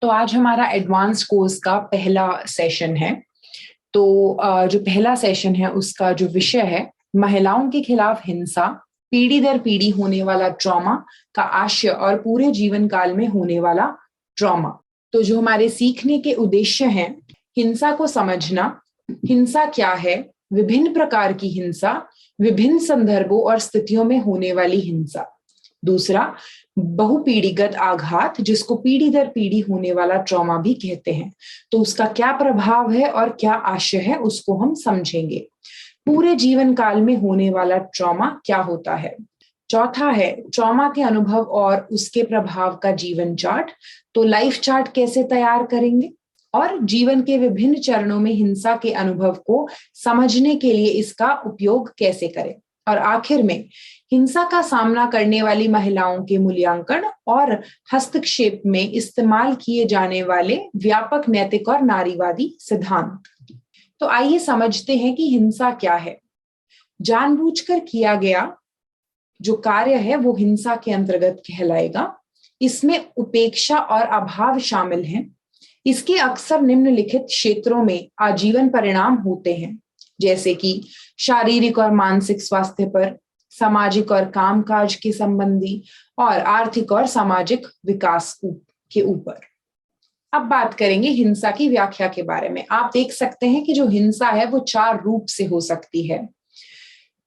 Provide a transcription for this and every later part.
तो आज हमारा एडवांस कोर्स का पहला सेशन है। तो जो पहला सेशन है उसका जो विषय है महिलाओं के खिलाफ हिंसा, पीढ़ी दर पीढ़ी होने वाला ट्रॉमा का आशय और पूरे जीवन काल में होने वाला ट्रॉमा। तो जो हमारे सीखने के उद्देश्य हैं, हिंसा को समझना, हिंसा क्या है, विभिन्न प्रकार की हिंसा, विभिन्न संदर्भों और स्थितियों में होने वाली हिंसा। दूसरा, बहुपीढ़ीगत आघात, जिसको पीढ़ी दर पीढ़ी होने वाला ट्रॉमा भी कहते हैं। तो उसका क्या प्रभाव है और क्या आशय है उसको हम समझेंगे। पूरे जीवन काल में होने वाला ट्रॉमा क्या होता है। चौथा है ट्रॉमा के अनुभव और उसके प्रभाव का जीवन चार्ट। तो लाइफ चार्ट कैसे तैयार करेंगे और जीवन के विभिन्न चरणों में हिंसा के अनुभव को समझने के लिए इसका उपयोग कैसे करें। और आखिर में हिंसा का सामना करने वाली महिलाओं के मूल्यांकन और हस्तक्षेप में इस्तेमाल किए जाने वाले व्यापक नैतिक और नारीवादी सिद्धांत। तो आइए समझते हैं कि हिंसा क्या है। जानबूझकर किया गया जो कार्य है वो हिंसा के अंतर्गत कहलाएगा। इसमें उपेक्षा और अभाव शामिल हैं। इसके अक्सर निम्नलिखित क्षेत्रों में आजीवन परिणाम होते हैं, जैसे कि शारीरिक और मानसिक स्वास्थ्य पर, सामाजिक और कामकाज के संबंधी, और आर्थिक और सामाजिक विकास के ऊपर। अब बात करेंगे हिंसा की व्याख्या के बारे में। आप देख सकते हैं कि जो हिंसा है वो 4 रूप से हो सकती है।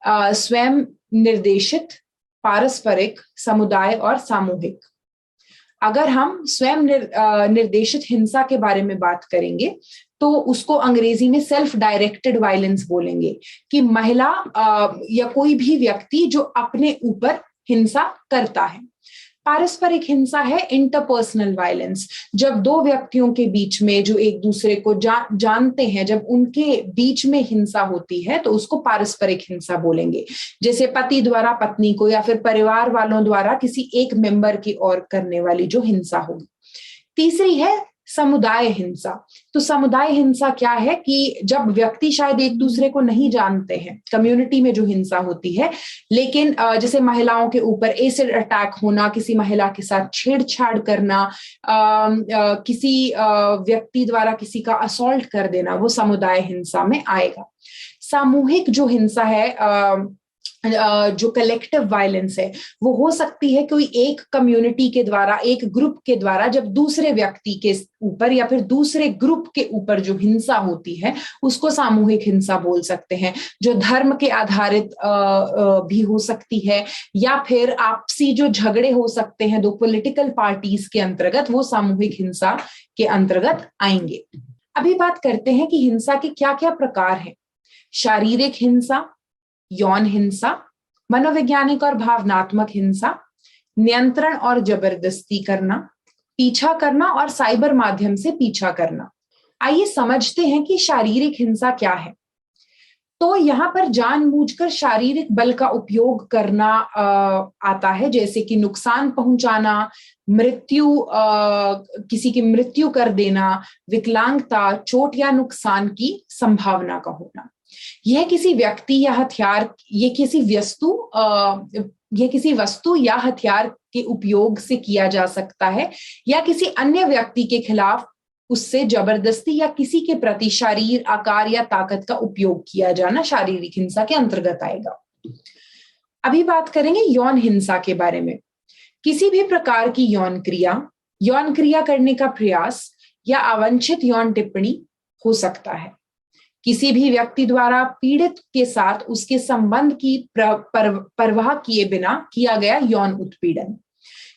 स्वयं निर्देशित, पारस्परिक, समुदाय और सामूहिक। अगर हम स्वयं निर्देशित हिंसा के बारे में बात करेंगे तो उसको अंग्रेजी में सेल्फ डायरेक्टेड वायलेंस बोलेंगे, कि महिला या कोई भी व्यक्ति जो अपने ऊपर हिंसा करता है। पारस्परिक हिंसा है इंटरपर्सनल वायलेंस, जब 2 व्यक्तियों के बीच में जो एक दूसरे को जानते हैं, जब उनके बीच में हिंसा होती है तो उसको पारस्परिक हिंसा बोलेंगे। जैसे पति द्वारा पत्नी को या फिर परिवार वालों द्वारा किसी एक मेंबर की ओर करने वाली जो हिंसा होगी। तीसरी है समुदाय हिंसा। तो समुदाय हिंसा क्या है कि जब व्यक्ति शायद एक दूसरे को नहीं जानते हैं, कम्युनिटी में जो हिंसा होती है, लेकिन जैसे महिलाओं के ऊपर एसिड अटैक होना, किसी महिला के साथ छेड़छाड़ करना, किसी व्यक्ति द्वारा किसी का असॉल्ट कर देना, वो समुदाय हिंसा में आएगा। सामूहिक जो हिंसा है, जो कलेक्टिव वायलेंस है, वो हो सकती है कोई एक कम्युनिटी के द्वारा, एक ग्रुप के द्वारा जब दूसरे व्यक्ति के ऊपर या फिर दूसरे ग्रुप के ऊपर जो हिंसा होती है उसको सामूहिक हिंसा बोल सकते हैं। जो धर्म के आधारित भी हो सकती है, या फिर आपसी जो झगड़े हो सकते हैं 2 पॉलिटिकल पार्टीज के अंतर्गत, वो सामूहिक हिंसा के अंतर्गत आएंगे। अभी बात करते हैं कि हिंसा के क्या क्या प्रकार हैं। शारीरिक हिंसा, यौन हिंसा, मनोवैज्ञानिक और भावनात्मक हिंसा, नियंत्रण और जबरदस्ती करना, पीछा करना और साइबर माध्यम से पीछा करना। आइए समझते हैं कि शारीरिक हिंसा क्या है। तो यहाँ पर जानबूझकर शारीरिक बल का उपयोग करना आता है, जैसे कि नुकसान पहुंचाना, किसी की मृत्यु कर देना, विकलांगता, चोट या नुकसान की संभावना का होना। यह किसी व्यक्ति या हथियार, ये किसी वस्तु या हथियार के उपयोग से किया जा सकता है, या किसी अन्य व्यक्ति के खिलाफ उससे जबरदस्ती या किसी के प्रति शरीर, आकार या ताकत का उपयोग किया जाना शारीरिक हिंसा के अंतर्गत आएगा। अभी बात करेंगे यौन हिंसा के बारे में। किसी भी प्रकार की यौन क्रिया करने का प्रयास या अवांछित यौन टिप्पणी हो सकता है। किसी भी व्यक्ति द्वारा पीड़ित के साथ उसके संबंध की परवाह किए बिना किया गया यौन उत्पीड़न।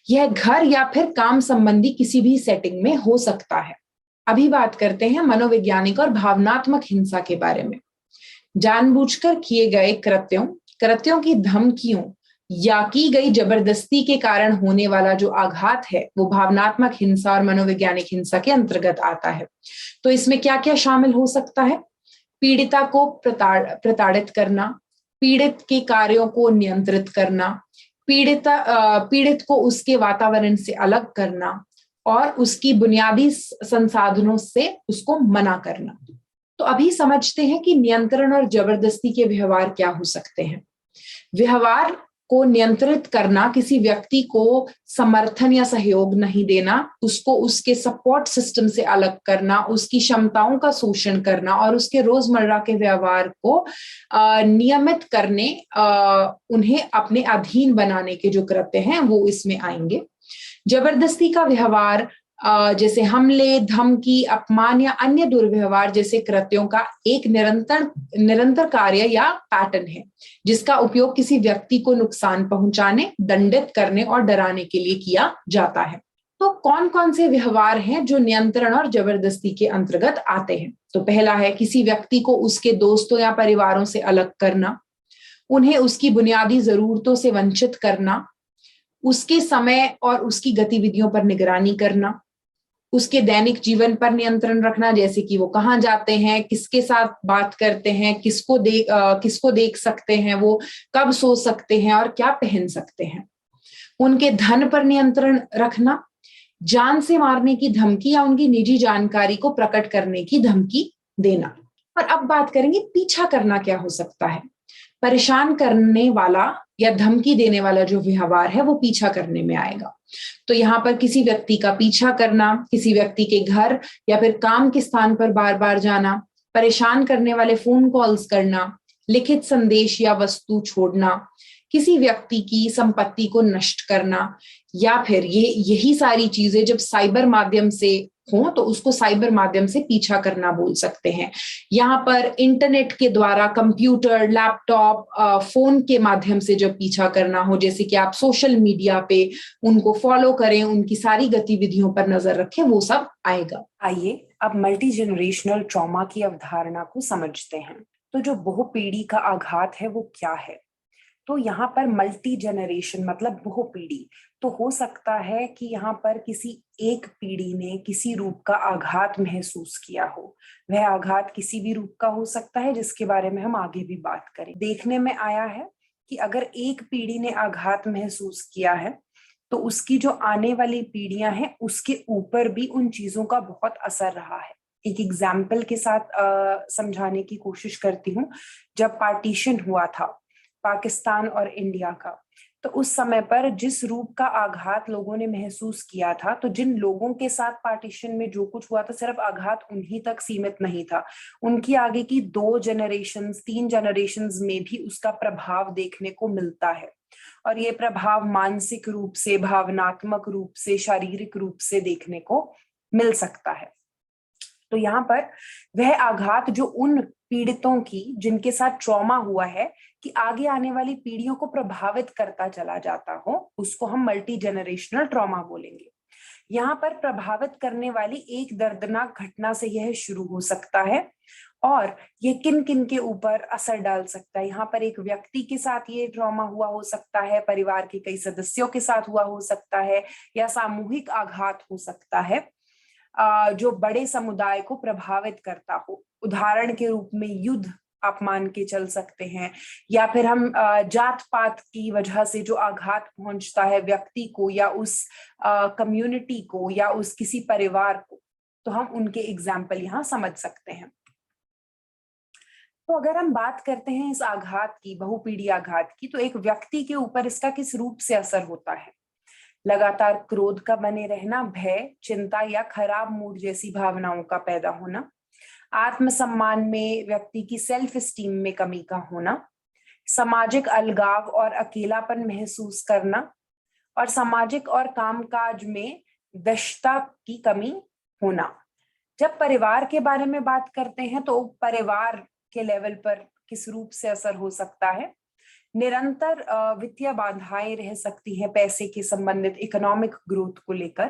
यह घर या फिर काम संबंधी किसी भी सेटिंग में हो सकता है। अभी बात करते हैं मनोवैज्ञानिक और भावनात्मक हिंसा के बारे में। जानबूझकर किए गए कृत्यों की धमकियों या की गई जबरदस्ती के कारण होने वाला जो आघात है वो भावनात्मक हिंसा और मनोवैज्ञानिक हिंसा के अंतर्गत आता है। तो इसमें क्या क्या शामिल हो सकता है। पीड़िता को प्रताड़ित करना, पीड़ित के कार्यों को नियंत्रित करना, पीड़ित को उसके वातावरण से अलग करना और उसकी बुनियादी संसाधनों से उसको मना करना। तो अभी समझते हैं कि नियंत्रण और जबरदस्ती के व्यवहार क्या हो सकते हैं। व्यवहार को नियंत्रित करना, किसी व्यक्ति को समर्थन या सहयोग नहीं देना, उसको उसके सपोर्ट सिस्टम से अलग करना, उसकी क्षमताओं का शोषण करना और उसके रोजमर्रा के व्यवहार को नियमित करने, उन्हें अपने अधीन बनाने के जो कृत्य हैं वो इसमें आएंगे। जबरदस्ती का व्यवहार जैसे हमले, धमकी, अपमान या अन्य दुर्व्यवहार जैसे कृत्यों का एक निरंतर कार्य या पैटर्न है, जिसका उपयोग किसी व्यक्ति को नुकसान पहुंचाने, दंडित करने और डराने के लिए किया जाता है। तो कौन कौन से व्यवहार हैं जो नियंत्रण और जबरदस्ती के अंतर्गत आते हैं? तो पहला है किसी व्यक्ति को उसके दोस्तों या परिवारों से अलग करना, उन्हें उसकी बुनियादी जरूरतों से वंचित करना, उसके समय और उसकी गतिविधियों पर निगरानी करना, उसके दैनिक जीवन पर नियंत्रण रखना, जैसे कि वो कहाँ जाते हैं, किसके साथ बात करते हैं, किसको देख सकते हैं, वो कब सो सकते हैं और क्या पहन सकते हैं। उनके धन पर नियंत्रण रखना, जान से मारने की धमकी या उनकी निजी जानकारी को प्रकट करने की धमकी देना। और अब बात करेंगे पीछा करना क्या हो सकता है। परेशान करने वाला या धमकी देने वाला जो व्यवहार है वो पीछा करने में आएगा। तो यहाँ पर किसी व्यक्ति का पीछा करना, किसी व्यक्ति के घर या फिर काम के स्थान पर बार बार जाना, परेशान करने वाले फोन कॉल्स करना, लिखित संदेश या वस्तु छोड़ना, किसी व्यक्ति की संपत्ति को नष्ट करना, या फिर यही सारी चीजें जब साइबर माध्यम से हो तो उसको साइबर माध्यम से पीछा करना बोल सकते हैं। यहाँ पर इंटरनेट के द्वारा, कंप्यूटर, लैपटॉप, फोन के माध्यम से जब पीछा करना हो, जैसे कि आप सोशल मीडिया पे उनको फॉलो करें, उनकी सारी गतिविधियों पर नजर रखें, वो सब आएगा। आइए अब मल्टी जनरेशनल ट्रॉमा की अवधारणा को समझते हैं। तो जो बहुपीढ़ी का आघात है वो क्या है? तो यहाँ पर मल्टी जनरेशन मतलब बहुपीढ़ी, तो हो सकता है कि यहाँ पर किसी एक पीढ़ी ने किसी रूप का आघात महसूस किया हो। वह आघात किसी भी रूप का हो सकता है, जिसके बारे में हम आगे भी बात करें। देखने में आया है कि अगर एक पीढ़ी ने आघात महसूस किया है तो उसकी जो आने वाली पीढ़ियां हैं उसके ऊपर भी उन चीजों का बहुत असर रहा है। एक एग्जाम्पल के साथ समझाने की कोशिश करती हूँ। जब पार्टीशन हुआ था पाकिस्तान और इंडिया का, तो उस समय पर जिस रूप का आघात लोगों ने महसूस किया था, तो जिन लोगों के साथ पार्टीशन में जो कुछ हुआ था सिर्फ आघात उन्हीं तक सीमित नहीं था, उनकी आगे की 2 जनरेशन्स 3 जनरेशन्स में भी उसका प्रभाव देखने को मिलता है। और ये प्रभाव मानसिक रूप से, भावनात्मक रूप से, शारीरिक रूप से देखने को मिल सकता है। तो यहाँ पर वह आघात जो उन पीड़ितों की जिनके साथ ट्रॉमा हुआ है कि आगे आने वाली पीढ़ियों को प्रभावित करता चला जाता हो, उसको हम मल्टी जनरेशनल ट्रॉमा बोलेंगे। यहाँ पर प्रभावित करने वाली एक दर्दनाक घटना से यह शुरू हो सकता है और ये किन किन के ऊपर असर डाल सकता है। यहाँ पर एक व्यक्ति के साथ ये ट्रॉमा हुआ हो सकता है, परिवार के कई सदस्यों के साथ हुआ हो सकता है, या सामूहिक आघात हो सकता है जो बड़े समुदाय को प्रभावित करता हो। उदाहरण के रूप में युद्ध आप मान के चल सकते हैं, या फिर हम जात पात की वजह से जो आघात पहुंचता है व्यक्ति को या उस कम्युनिटी को या उस किसी परिवार को, तो हम उनके एग्जाम्पल यहाँ समझ सकते हैं। तो अगर हम बात करते हैं इस आघात की, बहुपीढ़ी आघात की, तो एक व्यक्ति के ऊपर इसका किस रूप से असर होता है? लगातार क्रोध का बने रहना, भय, चिंता या खराब मूड जैसी भावनाओं का पैदा होना, आत्मसम्मान में व्यक्ति की सेल्फ स्टीम में कमी का होना, सामाजिक अलगाव और अकेलापन महसूस करना, और सामाजिक और कामकाज में दक्षता की कमी होना। जब परिवार के बारे में बात करते हैं तो परिवार के लेवल पर किस रूप से असर हो सकता है? निरंतर वित्तीय बाधाएं रह सकती हैं पैसे के संबंधित इकोनॉमिक ग्रोथ को लेकर,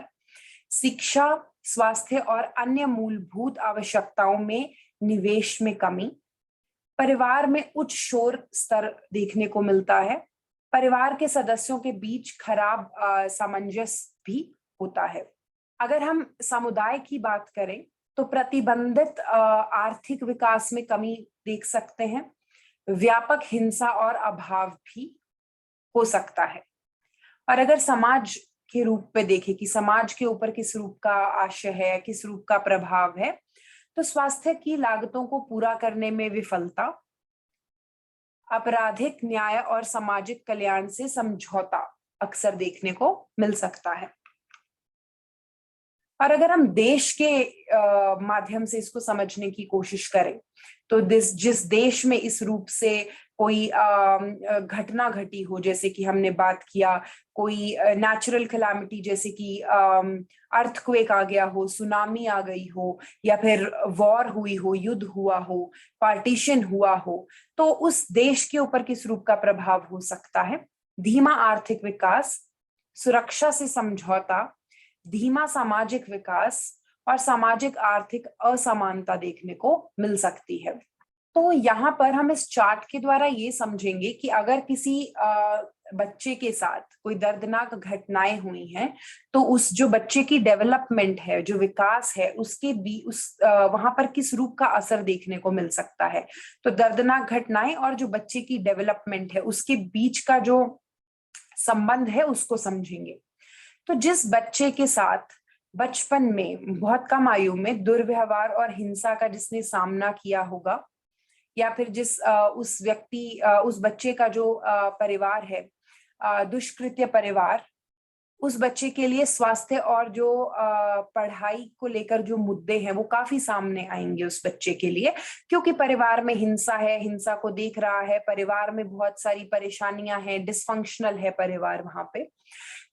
शिक्षा, स्वास्थ्य और अन्य मूलभूत आवश्यकताओं में निवेश में कमी, परिवार में उच्च शोर स्तर देखने को मिलता है, परिवार के सदस्यों के बीच खराब सामंजस्य भी होता है। अगर हम समुदाय की बात करें तो प्रतिबंधित आर्थिक विकास में कमी देख सकते हैं, व्यापक हिंसा और अभाव भी हो सकता है। और अगर समाज के रूप में देखें कि समाज के ऊपर किस रूप का आशय है, किस रूप का प्रभाव है, तो स्वास्थ्य की लागतों को पूरा करने में विफलता, आपराधिक न्याय और सामाजिक कल्याण से समझौता अक्सर देखने को मिल सकता है। और अगर हम देश के माध्यम से इसको समझने की कोशिश करें तो जिस देश में इस रूप से कोई घटना घटी हो, जैसे कि हमने बात किया कोई नेचुरल कैलामिटी जैसे कि अर्थक्वेक आ गया हो, सुनामी आ गई हो, या फिर वॉर हुई हो, युद्ध हुआ हो, पार्टीशन हुआ हो, तो उस देश के ऊपर किस रूप का प्रभाव हो सकता है? धीमा आर्थिक विकास, सुरक्षा से समझौता, धीमा सामाजिक विकास और सामाजिक आर्थिक असमानता देखने को मिल सकती है। तो यहाँ पर हम इस चार्ट के द्वारा ये समझेंगे कि अगर किसी बच्चे के साथ कोई दर्दनाक घटनाएं हुई हैं तो उस जो बच्चे की डेवलपमेंट है, जो विकास है, उसके भी वहां पर किस रूप का असर देखने को मिल सकता है। तो दर्दनाक घटनाएं और जो बच्चे की डेवलपमेंट है उसके बीच का जो संबंध है उसको समझेंगे। तो जिस बच्चे के साथ बचपन में बहुत कम आयु में दुर्व्यवहार और हिंसा का जिसने सामना किया होगा, या फिर उस बच्चे का जो परिवार है दुष्कृत्य परिवार, उस बच्चे के लिए स्वास्थ्य और जो पढ़ाई को लेकर जो मुद्दे हैं वो काफी सामने आएंगे उस बच्चे के लिए, क्योंकि परिवार में हिंसा है, हिंसा को देख रहा है, परिवार में बहुत सारी परेशानियां हैं, डिसफंक्शनल है परिवार वहां पे।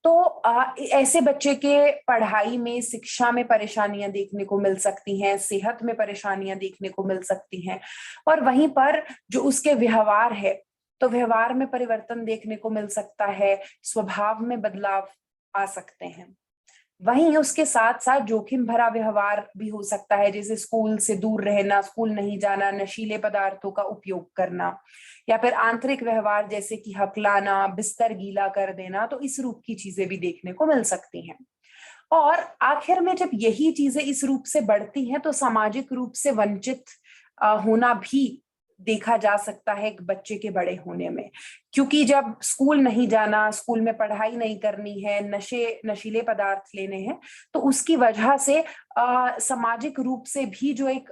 तो ऐसे बच्चे के पढ़ाई में, शिक्षा में परेशानियां देखने को मिल सकती हैं, सेहत में परेशानियां देखने को मिल सकती हैं, और वहीं पर जो उसके व्यवहार है तो व्यवहार में परिवर्तन देखने को मिल सकता है, स्वभाव में बदलाव आ सकते हैं। वहीं उसके साथ साथ जोखिम भरा व्यवहार भी हो सकता है, जैसे स्कूल से दूर रहना, स्कूल नहीं जाना, नशीले पदार्थों का उपयोग करना, या फिर आंतरिक व्यवहार जैसे कि हकलाना, बिस्तर गीला कर देना। तो इस रूप की चीजें भी देखने को मिल सकती हैं। और आखिर में जब यही चीजें इस रूप से बढ़ती हैं तो सामाजिक रूप से वंचित होना भी देखा जा सकता है एक बच्चे के बड़े होने में, क्योंकि जब स्कूल नहीं जाना, स्कूल में पढ़ाई नहीं करनी है, नशीले पदार्थ लेने हैं, तो उसकी वजह से सामाजिक रूप से भी जो एक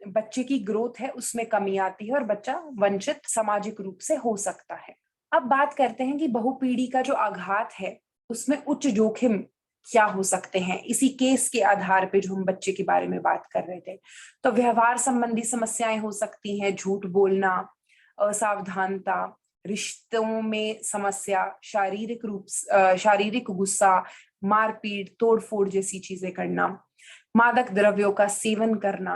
बच्चे की ग्रोथ है उसमें कमी आती है और बच्चा वंचित सामाजिक रूप से हो सकता है। अब बात करते हैं कि बहुपीढ़ी का जो आघात है उसमें उच्च जोखिम क्या हो सकते हैं, इसी केस के आधार पे जो हम बच्चे के बारे में बात कर रहे थे। तो व्यवहार संबंधी समस्याएं हो सकती हैं, झूठ बोलना, असावधानता, रिश्तों में समस्या, शारीरिक गुस्सा, मारपीट, तोड़फोड़ जैसी चीजें करना, मादक द्रव्यों का सेवन करना।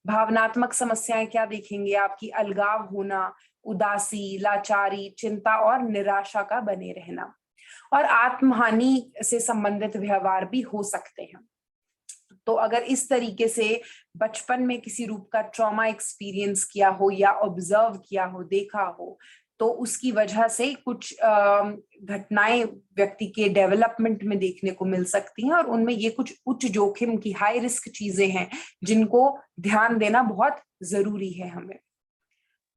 भावनात्मक समस्याएं क्या देखेंगे? आपकी अलगाव होना, उदासी, लाचारी, चिंता और निराशा का बने रहना, और आत्महानि से संबंधित व्यवहार भी हो सकते हैं। तो अगर इस तरीके से बचपन में किसी रूप का ट्रॉमा एक्सपीरियंस किया हो या ऑब्जर्व किया हो, देखा हो, तो उसकी वजह से कुछ घटनाएं व्यक्ति के डेवलपमेंट में देखने को मिल सकती हैं, और उनमें ये कुछ उच्च जोखिम की हाई रिस्क चीजें हैं जिनको ध्यान देना बहुत जरूरी है हमें।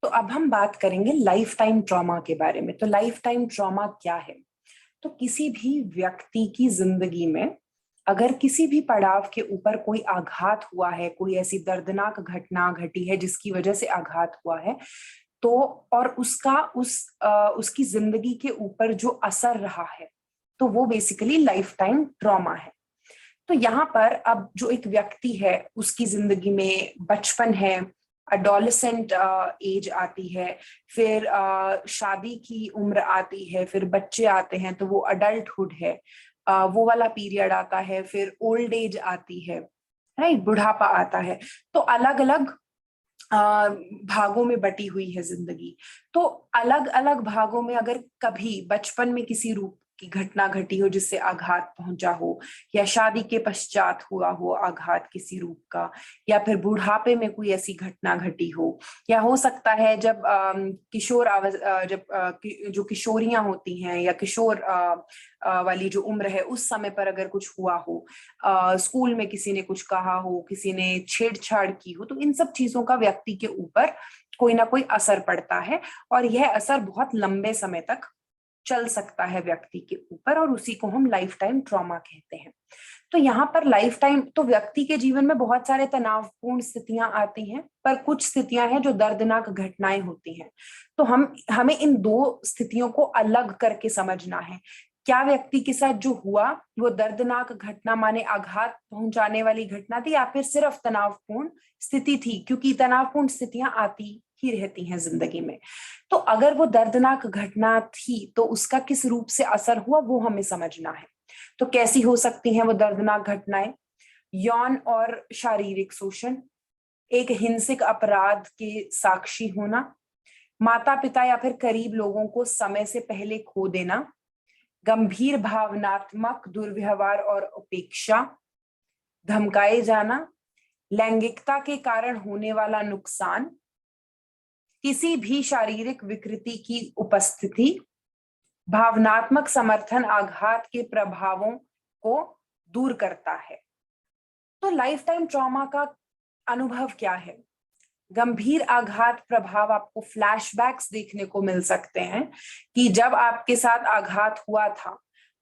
तो अब हम बात करेंगे लाइफ टाइम ट्रॉमा के बारे में। तो लाइफ टाइम ट्रॉमा क्या है? तो किसी भी व्यक्ति की जिंदगी में अगर किसी भी पड़ाव के ऊपर कोई आघात हुआ है, कोई ऐसी दर्दनाक घटना घटी है जिसकी वजह से आघात हुआ है, तो और उसकी जिंदगी के ऊपर जो असर रहा है, तो वो बेसिकली लाइफ टाइम ट्रॉमा है। तो यहाँ पर अब जो एक व्यक्ति है उसकी जिंदगी में बचपन है, अडोलेसेंट एज आती है, फिर शादी की उम्र आती है, फिर बच्चे आते हैं तो वो अडल्टहुड है, वो वाला पीरियड आता है, फिर ओल्ड एज आती है, राइट, बुढ़ापा आता है। तो अलग अलग भागों में बटी हुई है जिंदगी। तो अलग अलग भागों में अगर कभी बचपन में किसी रूप की घटना घटी हो जिससे आघात पहुंचा हो, या शादी के पश्चात हुआ हो आघात किसी रूप का, या फिर बुढ़ापे में कोई ऐसी घटना घटी हो, या हो सकता है जब जो किशोरियां होती हैं या किशोर वाली जो उम्र है उस समय पर अगर कुछ हुआ हो, स्कूल में किसी ने कुछ कहा हो, किसी ने छेड़छाड़ की हो, तो इन सब चीजों का व्यक्ति के ऊपर कोई ना कोई असर पड़ता है, और यह असर बहुत लंबे समय तक चल सकता है व्यक्ति के ऊपर, और उसी को हम लाइफ टाइम ट्रॉमा कहते हैं। तो यहाँ पर लाइफ टाइम तो व्यक्ति के जीवन में बहुत सारे तनावपूर्ण स्थितियां आती हैं, पर कुछ स्थितियां हैं जो दर्दनाक घटनाएं होती हैं। तो हमें इन दो स्थितियों को अलग करके समझना है। क्या व्यक्ति के साथ जो हुआ वो दर्दनाक घटना माने आघात पहुंचाने वाली घटना थी, या फिर सिर्फ तनावपूर्ण स्थिति थी, क्योंकि तनावपूर्ण स्थितियां आती ही रहती हैं जिंदगी में। तो अगर वो दर्दनाक घटना थी तो उसका किस रूप से असर हुआ वो हमें समझना है। तो कैसी हो सकती हैं वो दर्दनाक घटनाएं? यौन और शारीरिक शोषण, एक हिंसक अपराध के साक्षी होना, माता पिता या फिर करीब लोगों को समय से पहले खो देना, गंभीर भावनात्मक दुर्व्यवहार और उपेक्षा, धमकाए जाना, लैंगिकता के कारण होने वाला नुकसान, किसी भी शारीरिक विकृति की उपस्थिति, भावनात्मक समर्थन आघात के प्रभावों को दूर करता है। तो लाइफ टाइम ट्रॉमा का अनुभव क्या है? गंभीर आघात प्रभाव, आपको फ्लैशबैक्स देखने को मिल सकते हैं कि जब आपके साथ आघात हुआ था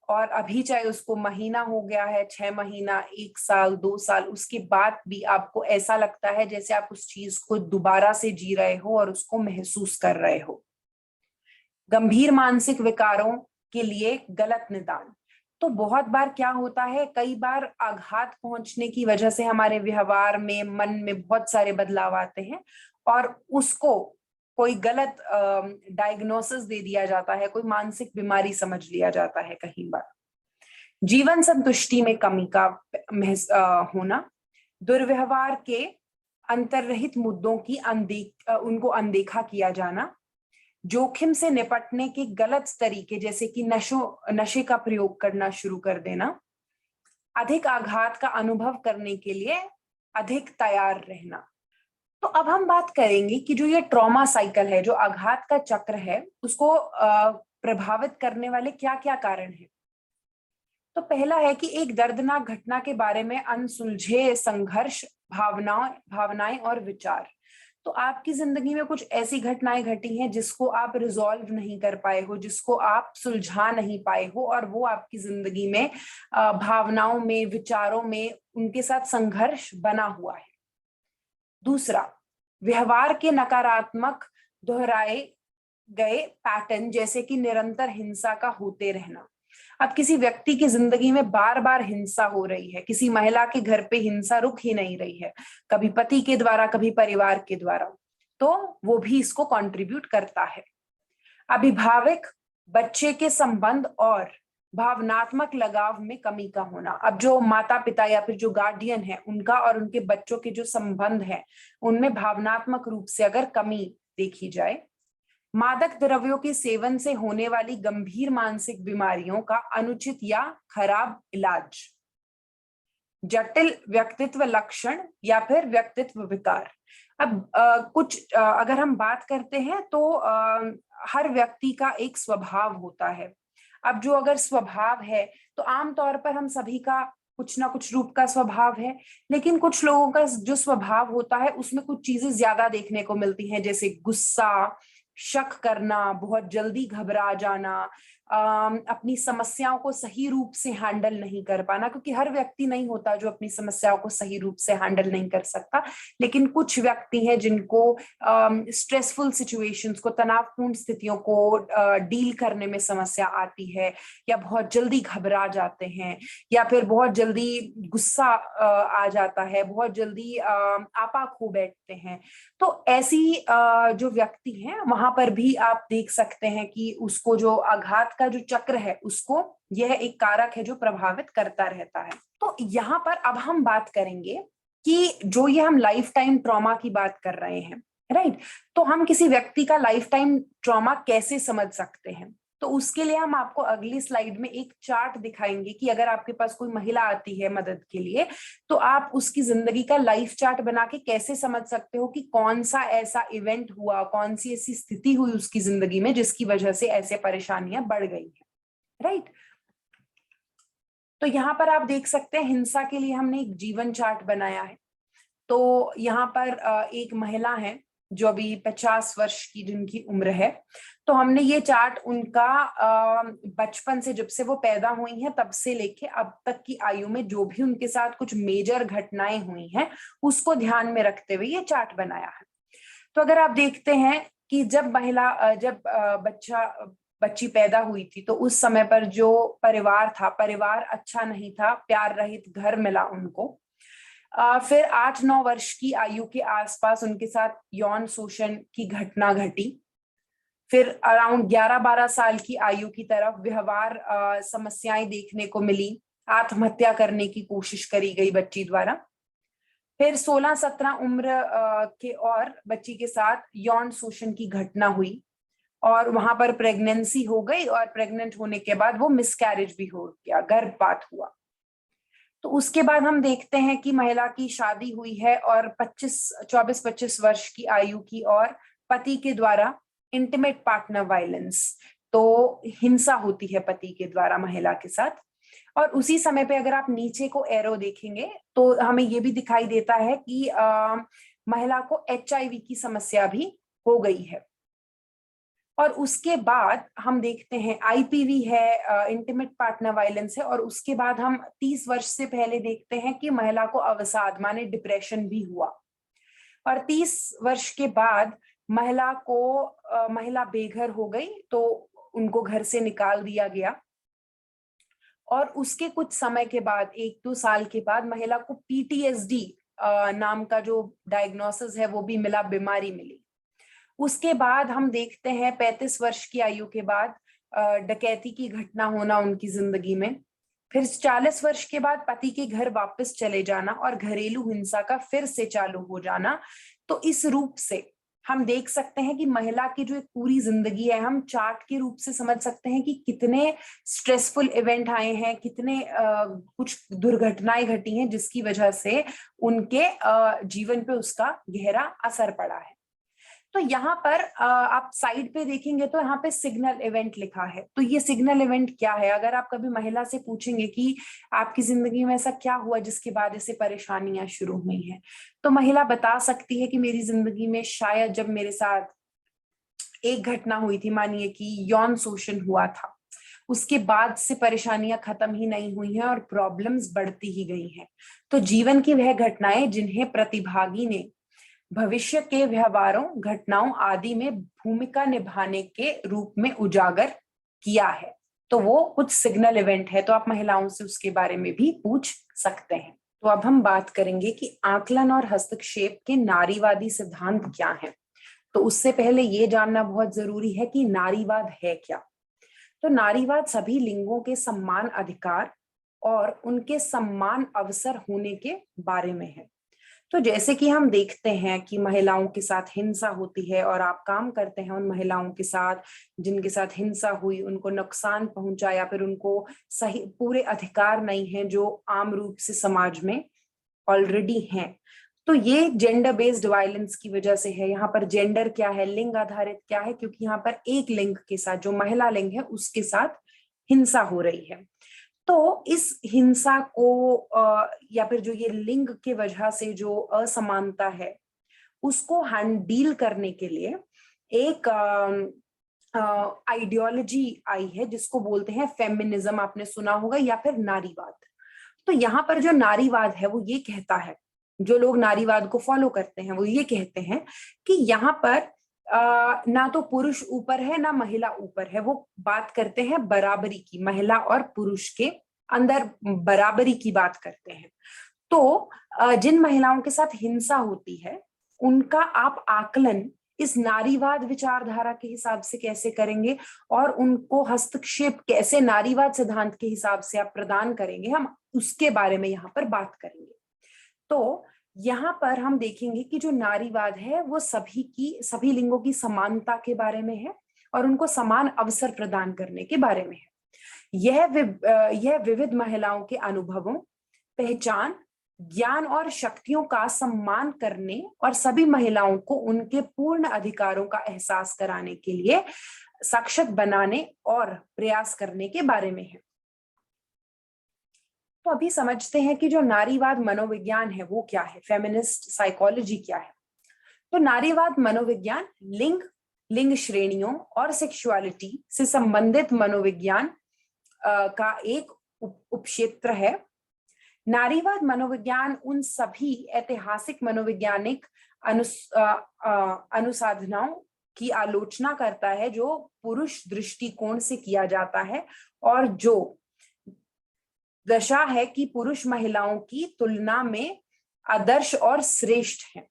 और अभी चाहे उसको महीना हो गया है, 6 महीना, 1 साल, 2 साल, उसके बाद भी आपको ऐसा लगता है जैसे आप उस चीज को दोबारा से जी रहे हो और उसको महसूस कर रहे हो। गंभीर मानसिक विकारों के लिए गलत निदान। तो बहुत बार क्या होता है, कई बार आघात पहुंचने की वजह से हमारे व्यवहार में, मन में बहुत सारे बदलाव आते हैं और उसको कोई गलत डायग्नोसिस दे दिया जाता है, कोई मानसिक बीमारी समझ लिया जाता है कहीं बार। जीवन संतुष्टि में कमी का होना, दुर्व्यवहार के अंतर्निहित मुद्दों की उनको अनदेखा किया जाना, जोखिम से निपटने के गलत तरीके जैसे कि नशे का प्रयोग करना शुरू कर देना, अधिक आघात का अनुभव करने के लिए अधिक तैयार रहना। तो अब हम बात करेंगे कि जो ये ट्रॉमा साइकिल है, जो आघात का चक्र है, उसको प्रभावित करने वाले क्या क्या कारण हैं। तो पहला है कि एक दर्दनाक घटना के बारे में अनसुलझे संघर्ष, भावनाएं और विचार। तो आपकी जिंदगी में कुछ ऐसी घटनाएं घटी हैं जिसको आप रिजॉल्व नहीं कर पाए हो, जिसको आप सुलझा नहीं पाए हो, और वो आपकी जिंदगी में भावनाओं में, विचारों में उनके साथ संघर्ष बना हुआ है। दूसरा, व्यवहार के नकारात्मक दोहराए गए पैटर्न, जैसे कि निरंतर हिंसा का होते रहना। अब किसी व्यक्ति की जिंदगी में बार बार हिंसा हो रही है, किसी महिला के घर पे हिंसा रुक ही नहीं रही है, कभी पति के द्वारा, कभी परिवार के द्वारा, तो वो भी इसको कंट्रीब्यूट करता है। अभिभावक बच्चे के संबंध और भावनात्मक लगाव में कमी का होना। अब जो माता पिता या फिर जो गार्डियन है, उनका और उनके बच्चों के जो संबंध है, उनमें भावनात्मक रूप से अगर कमी देखी जाए। मादक द्रव्यों के सेवन से होने वाली गंभीर मानसिक बीमारियों का अनुचित या खराब इलाज। जटिल व्यक्तित्व लक्षण या फिर व्यक्तित्व विकार। अब अगर हम बात करते हैं तो हर व्यक्ति का एक स्वभाव होता है। अब जो अगर स्वभाव है तो आमतौर पर हम सभी का कुछ ना कुछ रूप का स्वभाव है, लेकिन कुछ लोगों का जो स्वभाव होता है उसमें कुछ चीजें ज्यादा देखने को मिलती हैं, जैसे गुस्सा, शक करना, बहुत जल्दी घबरा जाना, अपनी समस्याओं को सही रूप से हैंडल नहीं कर पाना, क्योंकि हर व्यक्ति नहीं होता जो अपनी समस्याओं को सही रूप से हैंडल नहीं कर सकता, लेकिन कुछ व्यक्ति हैं जिनको स्ट्रेसफुल सिचुएशंस को, तनावपूर्ण स्थितियों को डील करने में समस्या आती है, या बहुत जल्दी घबरा जाते हैं, या फिर बहुत जल्दी गुस्सा आ जाता है, बहुत जल्दी आपा खो बैठते हैं। तो ऐसी जो व्यक्ति हैं वहां पर भी आप देख सकते हैं कि उसको जो आघात का जो चक्र है, उसको यह एक कारक है जो प्रभावित करता रहता है। तो यहाँ पर अब हम बात करेंगे कि जो ये हम लाइफ टाइम ट्रॉमा की बात कर रहे हैं, राइट, तो हम किसी व्यक्ति का लाइफ टाइम ट्रॉमा कैसे समझ सकते हैं। तो उसके लिए हम आपको अगली स्लाइड में एक चार्ट दिखाएंगे कि अगर आपके पास कोई महिला आती है मदद के लिए, तो आप उसकी जिंदगी का लाइफ चार्ट बना के कैसे समझ सकते हो कि कौन सा ऐसा इवेंट हुआ, कौन सी ऐसी स्थिति हुई उसकी जिंदगी में जिसकी वजह से ऐसे परेशानियां बढ़ गई हैं, राइट। तो यहाँ पर आप देख सकते हैं हिंसा के लिए हमने एक जीवन चार्ट बनाया है। तो यहाँ पर एक महिला है जो अभी 50 वर्ष की जिनकी उम्र है, तो हमने ये चार्ट उनका बचपन से, जब से वो पैदा हुई हैं तब से लेके अब तक की आयु में जो भी उनके साथ कुछ मेजर घटनाएं हुई हैं उसको ध्यान में रखते हुए ये चार्ट बनाया है। तो अगर आप देखते हैं कि जब बच्ची पैदा हुई थी तो उस समय पर जो परिवार अच्छा नहीं था, प्यार रहित घर मिला उनको। फिर 8-9 वर्ष की आयु के आसपास उनके साथ यौन शोषण की घटना घटी। फिर अराउंड 11-12 साल की आयु की तरफ व्यवहार समस्याएं देखने को मिली, आत्महत्या करने की कोशिश करी गई बच्ची द्वारा। फिर 16-17 उम्र के और बच्ची के साथ यौन शोषण की घटना हुई और वहां पर प्रेगनेंसी हो गई, और प्रेग्नेंट होने के बाद वो मिसकैरेज भी हो गया, गर्भपात हुआ। तो उसके बाद हम देखते हैं कि महिला की शादी हुई है और 24-25 वर्ष की आयु की और पति के द्वारा इंटीमेट पार्टनर वायलेंस, तो हिंसा होती है पति के द्वारा महिला के साथ। और उसी समय पे अगर आप नीचे को एरो देखेंगे तो हमें ये भी दिखाई देता है कि महिला को HIV की समस्या भी हो गई है। और उसके बाद हम देखते हैं IPV है, इंटीमेट पार्टनर वायलेंस है। और उसके बाद हम 30 वर्ष से पहले देखते हैं कि महिला को अवसाद माने डिप्रेशन भी हुआ। और 30 वर्ष के बाद महिला बेघर हो गई, तो उनको घर से निकाल दिया गया। और उसके कुछ समय के बाद, 1-2 साल के बाद, महिला को PTSD नाम का जो डायग्नोसिस है वो भी मिला, बीमारी मिली। उसके बाद हम देखते हैं 35 वर्ष की आयु के बाद डकैती की घटना होना उनकी जिंदगी में। फिर 40 वर्ष के बाद पति के घर वापस चले जाना और घरेलू हिंसा का फिर से चालू हो जाना। तो इस रूप से हम देख सकते हैं कि महिला की जो एक पूरी जिंदगी है, हम चार्ट के रूप से समझ सकते हैं कि कितने स्ट्रेसफुल इवेंट आए हैं, कितने कुछ दुर्घटनाएं घटी हैं जिसकी वजह से उनके जीवन पे उसका गहरा असर पड़ा है। तो यहाँ पर आप साइड पे देखेंगे तो यहाँ पे सिग्नल इवेंट लिखा है। तो ये सिग्नल इवेंट क्या है? अगर आप कभी महिला से पूछेंगे कि आपकी जिंदगी में ऐसा क्या हुआ जिसके बाद ऐसे परेशानियां शुरू हुई हैं, तो महिला बता सकती है कि मेरी जिंदगी में शायद जब मेरे साथ एक घटना हुई थी, मानिए कि यौन शोषण हुआ था, उसके बाद से परेशानियां खत्म ही नहीं हुई हैं और प्रॉब्लम्स बढ़ती ही गई हैं। तो जीवन की वह घटनाएं जिन्हें प्रतिभागी ने भविष्य के व्यवहारों, घटनाओं आदि में भूमिका निभाने के रूप में उजागर किया है, तो वो कुछ सिग्नल इवेंट है। तो आप महिलाओं से उसके बारे में भी पूछ सकते हैं। तो अब हम बात करेंगे कि आकलन और हस्तक्षेप के नारीवादी सिद्धांत क्या हैं। तो उससे पहले ये जानना बहुत जरूरी है कि नारीवाद है क्या। तो नारीवाद सभी लिंगों के समान अधिकार और उनके समान अवसर होने के बारे में है। तो जैसे कि हम देखते हैं कि महिलाओं के साथ हिंसा होती है और आप काम करते हैं उन महिलाओं के साथ जिनके साथ हिंसा हुई, उनको नुकसान पहुंचा या फिर उनको सही पूरे अधिकार नहीं है जो आम रूप से समाज में ऑलरेडी हैं। तो ये जेंडर बेस्ड वायलेंस की वजह से है। यहाँ पर जेंडर क्या है, लिंग आधारित क्या है, क्योंकि यहाँ पर एक लिंग के साथ, जो महिला लिंग है उसके साथ हिंसा हो रही है। तो इस हिंसा को या फिर जो ये लिंग के वजह से जो असमानता है उसको डील करने के लिए एक आइडियोलॉजी आई है जिसको बोलते हैं फेमिनिज्म, आपने सुना होगा, या फिर नारीवाद। तो यहाँ पर जो नारीवाद है वो ये कहता है, जो लोग नारीवाद को फॉलो करते हैं वो ये कहते हैं कि यहाँ पर ना तो पुरुष ऊपर है ना महिला ऊपर है। वो बात करते हैं बराबरी की, महिला और पुरुष के अंदर बराबरी की बात करते हैं। तो जिन महिलाओं के साथ हिंसा होती है उनका आप आकलन इस नारीवाद विचारधारा के हिसाब से कैसे करेंगे और उनको हस्तक्षेप कैसे नारीवाद सिद्धांत के हिसाब से आप प्रदान करेंगे, हम उसके बारे में यहाँ पर बात करेंगे। तो यहाँ पर हम देखेंगे कि जो नारीवाद है वो सभी लिंगों की समानता के बारे में है और उनको समान अवसर प्रदान करने के बारे में है। यह विविध महिलाओं के अनुभवों, पहचान, ज्ञान और शक्तियों का सम्मान करने और सभी महिलाओं को उनके पूर्ण अधिकारों का एहसास कराने के लिए सशक्त बनाने और प्रयास करने के बारे में है। तो अभी समझते हैं कि जो नारीवाद मनोविज्ञान है वो क्या है, फेमिनिस्ट साइकोलॉजी क्या है। तो नारीवाद मनोविज्ञान लिंग श्रेणियों और सेक्सुअलिटी से संबंधित मनोविज्ञान का एक उपक्षेत्र है। नारीवाद मनोविज्ञान उन सभी ऐतिहासिक मनोवैज्ञानिक अनुसाधनाओं की आलोचना करता है जो पुरुष दृष्टिकोण से किया जाता है और जो दशा है कि पुरुष महिलाओं की तुलना में आदर्श और श्रेष्ठ हैं।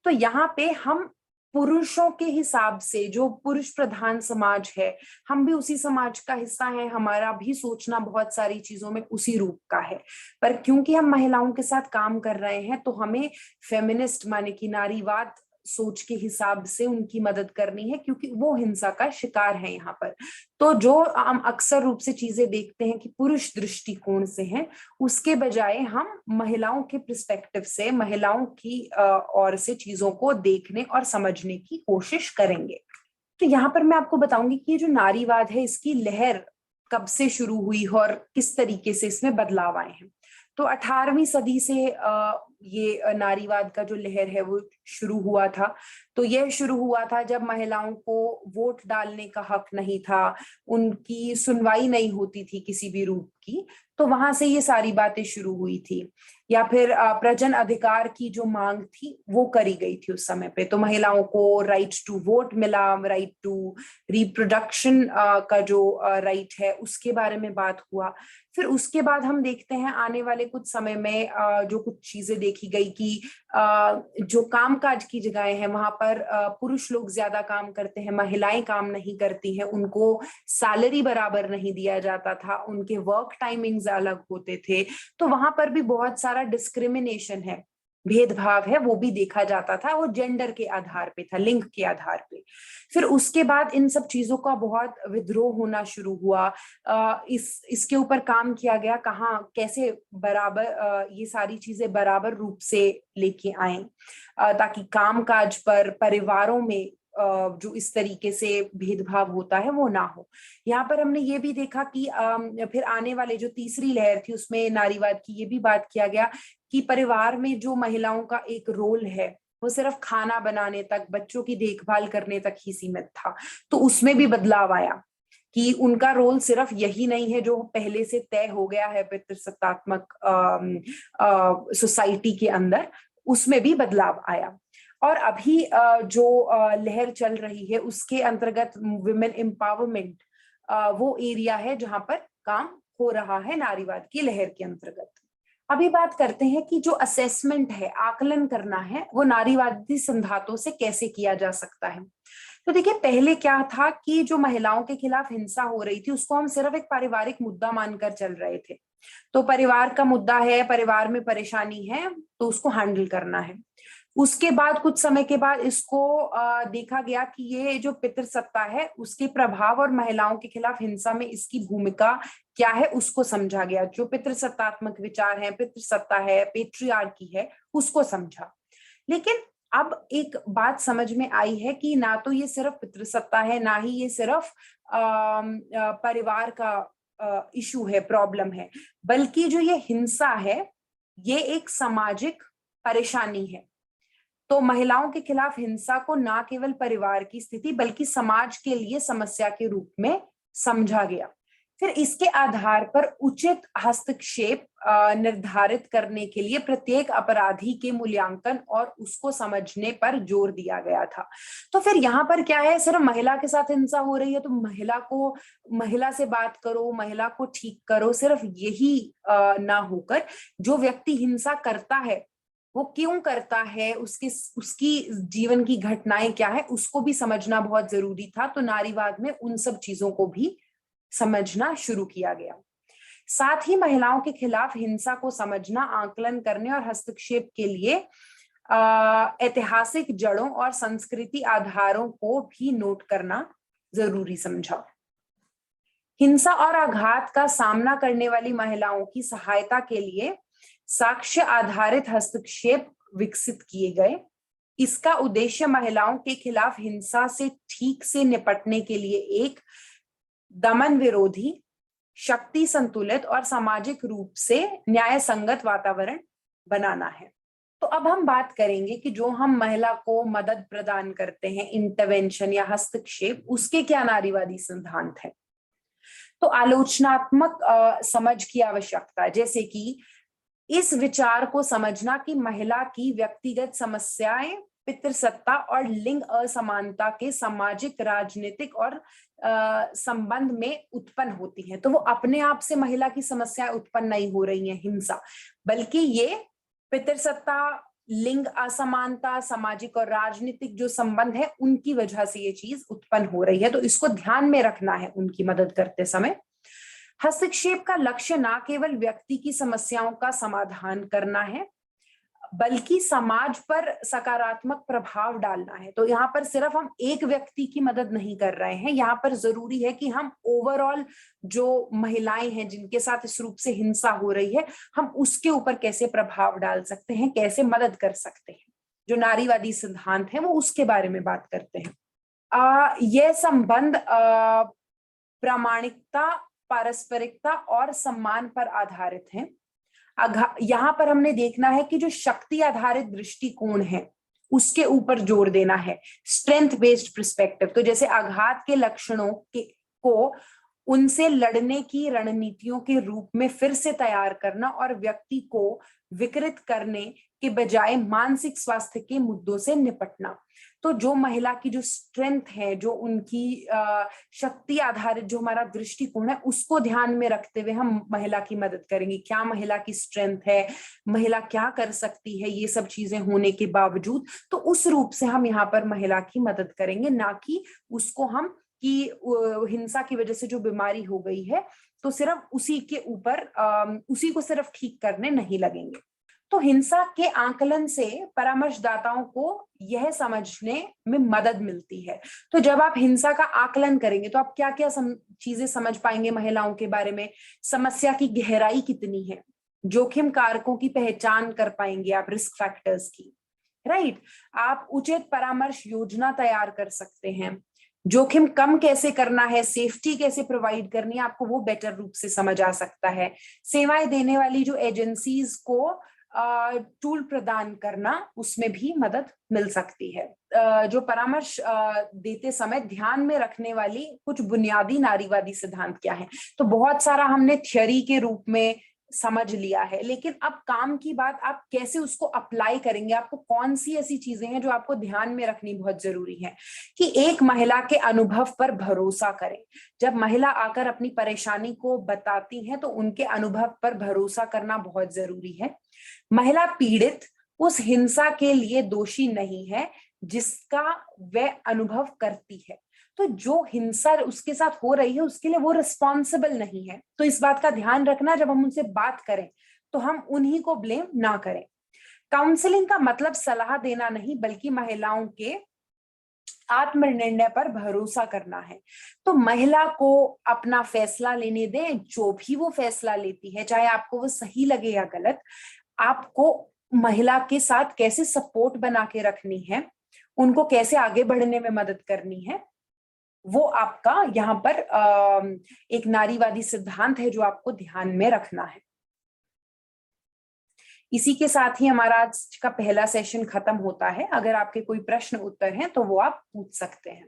तो यहाँ पे हम पुरुषों के हिसाब से, जो पुरुष प्रधान समाज है, हम भी उसी समाज का हिस्सा है, हमारा भी सोचना बहुत सारी चीजों में उसी रूप का है, पर क्योंकि हम महिलाओं के साथ काम कर रहे हैं तो हमें फेमिनिस्ट माने कि नारीवाद सोच के हिसाब से उनकी मदद करनी है, क्योंकि वो हिंसा का शिकार है यहाँ पर। तो जो हम अक्सर रूप से चीजें देखते हैं कि पुरुष दृष्टिकोण से हैं, उसके बजाय हम महिलाओं के पर्सपेक्टिव से, महिलाओं की ओर से चीजों को देखने और समझने की कोशिश करेंगे। तो यहाँ पर मैं आपको बताऊंगी कि ये जो नारीवाद है, इसकी लहर कब से शुरू हुई और किस तरीके से इसमें बदलाव आए हैं। तो 18वीं सदी से ये नारीवाद का जो लहर है वो शुरू हुआ था। तो यह शुरू हुआ था जब महिलाओं को वोट डालने का हक नहीं था, उनकी सुनवाई नहीं होती थी किसी भी रूप की, तो वहां से ये सारी बातें शुरू हुई थी। या फिर प्रजन अधिकार की जो मांग थी वो करी गई थी उस समय पे, तो महिलाओं को राइट टू वोट मिला, राइट टू रिप्रोडक्शन का जो राइट है उसके बारे में बात हुआ। फिर उसके बाद हम देखते हैं आने वाले कुछ समय में जो कुछ चीजें देखी गई कि जो कामकाज की जगहें हैं वहां पर पुरुष लोग ज्यादा काम करते हैं, महिलाएं काम नहीं करती हैं, उनको सैलरी बराबर नहीं दिया जाता था, उनके वर्क टाइमिंग्स अलग होते थे। तो वहां पर भी बहुत सारा डिस्क्रिमिनेशन है, भेदभाव है, वो भी देखा जाता था, वो जेंडर के आधार पे था, लिंग के आधार पे। फिर उसके बाद इन सब चीजों का बहुत विद्रोह होना शुरू हुआ। इसके ऊपर काम किया गया, कहाँ कैसे बराबर ये सारी चीजें बराबर रूप से लेके आए, ताकि कामकाज पर, परिवारों में जो इस तरीके से भेदभाव होता है वो ना हो। यहाँ पर हमने ये भी देखा कि फिर आने वाले जो तीसरी लहर थी उसमें नारीवाद की ये भी बात किया गया कि परिवार में जो महिलाओं का एक रोल है वो सिर्फ खाना बनाने तक, बच्चों की देखभाल करने तक ही सीमित था। तो उसमें भी बदलाव आया कि उनका रोल सिर्फ यही नहीं है जो पहले से तय हो गया है पितृसत्तात्मक सोसाइटी के अंदर, उसमें भी बदलाव आया। और अभी जो लहर चल रही है उसके अंतर्गत वुमेन एम्पावरमेंट वो एरिया है जहां पर काम हो रहा है नारीवाद की लहर के अंतर्गत। अभी बात करते हैं कि जो असेसमेंट है, आकलन करना है, वो नारीवादी सिद्धांतों से कैसे किया जा सकता है। तो देखिए, पहले क्या था कि जो महिलाओं के खिलाफ हिंसा हो रही थी उसको हम सिर्फ एक पारिवारिक मुद्दा मानकर चल रहे थे। तो परिवार का मुद्दा है, परिवार में परेशानी है तो उसको हैंडल करना है। उसके बाद कुछ समय के बाद इसको देखा गया कि ये जो पितृसत्ता है उसके प्रभाव और महिलाओं के खिलाफ हिंसा में इसकी भूमिका क्या है उसको समझा गया। जो पितृसत्तात्मक विचार है, पितृसत्ता है, पेट्रियार्की है, उसको समझा। लेकिन अब एक बात समझ में आई है कि ना तो ये सिर्फ पितृसत्ता है, ना ही ये सिर्फ परिवार का इशू है, प्रॉब्लम है, बल्कि जो ये हिंसा है ये एक सामाजिक परेशानी है। तो महिलाओं के खिलाफ हिंसा को ना केवल परिवार की स्थिति बल्कि समाज के लिए समस्या के रूप में समझा गया। फिर इसके आधार पर उचित हस्तक्षेप निर्धारित करने के लिए प्रत्येक अपराधी के मूल्यांकन और उसको समझने पर जोर दिया गया था। तो फिर यहाँ पर क्या है, सिर्फ महिला के साथ हिंसा हो रही है तो महिला से बात करो, महिला को ठीक करो, सिर्फ यही ना होकर जो व्यक्ति हिंसा करता है वो क्यों करता है, उसकी जीवन की घटनाएं क्या है, उसको भी समझना बहुत जरूरी था। तो नारीवाद में उन सब चीजों को भी समझना शुरू किया गया। साथ ही महिलाओं के खिलाफ हिंसा को समझना, आकलन करने और हस्तक्षेप के लिए ऐतिहासिक जड़ों और संस्कृति आधारों को भी नोट करना जरूरी समझा। हिंसा और आघात का सामना करने वाली महिलाओं की सहायता के लिए साक्ष्य आधारित हस्तक्षेप विकसित किए गए। इसका उद्देश्य महिलाओं के खिलाफ हिंसा से ठीक से निपटने के लिए एक दमन विरोधी, शक्ति संतुलित और सामाजिक रूप से न्याय संगत वातावरण बनाना है। तो तो अब हम बात करेंगे कि जो हम महिला को मदद प्रदान करते हैं, इंटरवेंशन या हस्तक्षेप, उसके क्या नारीवादी सिद्धांत है। तो आलोचनात्मक समझ की आवश्यकता है, जैसे कि इस विचार को समझना कि महिला की व्यक्तिगत समस्याएं पितृसत्ता और लिंग असमानता के सामाजिक, राजनीतिक और संबंध में उत्पन्न होती हैं। तो वो अपने आप से महिला की समस्याएं उत्पन्न नहीं हो रही हैं, हिंसा, बल्कि ये पितृसत्ता, लिंग असमानता, सामाजिक और राजनीतिक जो संबंध है, उनकी वजह से ये चीज उत्पन्न हो रही है। तो इसको ध्यान में रखना है उनकी मदद करते समय। हस्तक्षेप का लक्ष्य ना केवल व्यक्ति की समस्याओं का समाधान करना है, बल्कि समाज पर सकारात्मक प्रभाव डालना है। तो यहाँ पर सिर्फ हम एक व्यक्ति की मदद नहीं कर रहे हैं, यहाँ पर जरूरी है कि हम ओवरऑल जो महिलाएं हैं जिनके साथ इस रूप से हिंसा हो रही है, हम उसके ऊपर कैसे प्रभाव डाल सकते हैं, कैसे मदद कर सकते हैं। जो नारीवादी सिद्धांत है वो उसके बारे में बात करते हैं। यह संबंध प्रामाणिकता, पारस्परिकता और सम्मान पर आधारित है। यहाँ पर हमने देखना है कि जो शक्ति आधारित दृष्टिकोण है उसके ऊपर जोर देना है, स्ट्रेंथ बेस्ड पर्सपेक्टिव। तो जैसे आघात के लक्षणों को उनसे लड़ने की रणनीतियों के रूप में फिर से तैयार करना और व्यक्ति को विकृत करने के बजाय मानसिक स्वास्थ्य के मुद्दों से निपटना। तो जो महिला की जो स्ट्रेंथ है, जो उनकी शक्ति आधारित जो हमारा दृष्टिकोण है, उसको ध्यान में रखते हुए हम महिला की मदद करेंगे। क्या महिला की स्ट्रेंथ है, महिला क्या कर सकती है, ये सब चीजें होने के बावजूद, तो उस रूप से हम यहाँ पर महिला की मदद करेंगे, ना कि उसको हम कि हिंसा की वजह से जो बीमारी हो गई है तो सिर्फ उसी के ऊपर उसी को सिर्फ ठीक करने नहीं लगेंगे। तो हिंसा के आकलन से परामर्शदाताओं को यह समझने में मदद मिलती है। तो जब आप हिंसा का आकलन करेंगे तो आप क्या क्या चीजें समझ पाएंगे महिलाओं के बारे में, समस्या की गहराई कितनी है, जोखिम कारकों की पहचान कर पाएंगे आप, रिस्क फैक्टर्स की, राइट। आप उचित परामर्श योजना तैयार कर सकते हैं, जोखिम कम कैसे करना है, सेफ्टी कैसे प्रोवाइड करनी है, आपको वो बेटर रूप से समझ आ सकता है। सेवाएं देने वाली जो एजेंसीज को टूल प्रदान करना, उसमें भी मदद मिल सकती है। जो परामर्श देते समय ध्यान में रखने वाली कुछ बुनियादी नारीवादी सिद्धांत क्या है। तो बहुत सारा हमने थ्योरी के रूप में समझ लिया है, लेकिन अब काम की बात, आप कैसे उसको अप्लाई करेंगे, आपको कौन सी ऐसी चीजें हैं जो आपको ध्यान में रखनी बहुत जरूरी है। कि एक महिला के अनुभव पर भरोसा करें। जब महिला आकर अपनी परेशानी को बताती हैं तो उनके अनुभव पर भरोसा करना बहुत जरूरी है। महिला पीड़ित उस हिंसा के लिए दोषी नहीं है जिसका वह अनुभव करती है। तो जो हिंसा उसके साथ हो रही है उसके लिए वो रिस्पॉन्सिबल नहीं है। तो इस बात का ध्यान रखना, जब हम उनसे बात करें तो हम उन्हीं को ब्लेम ना करें। काउंसलिंग का मतलब सलाह देना नहीं, बल्कि महिलाओं के आत्मनिर्णय पर भरोसा करना है। तो महिला को अपना फैसला लेने दें, जो भी वो फैसला लेती है, चाहे आपको वो सही लगे या गलत, आपको महिला के साथ कैसे सपोर्ट बना के रखनी है, उनको कैसे आगे बढ़ने में मदद करनी है, वो आपका यहाँ पर एक नारीवादी सिद्धांत है जो आपको ध्यान में रखना है। इसी के साथ ही हमारा आज का पहला सेशन खत्म होता है। अगर आपके कोई प्रश्न उत्तर हैं तो वो आप पूछ सकते हैं।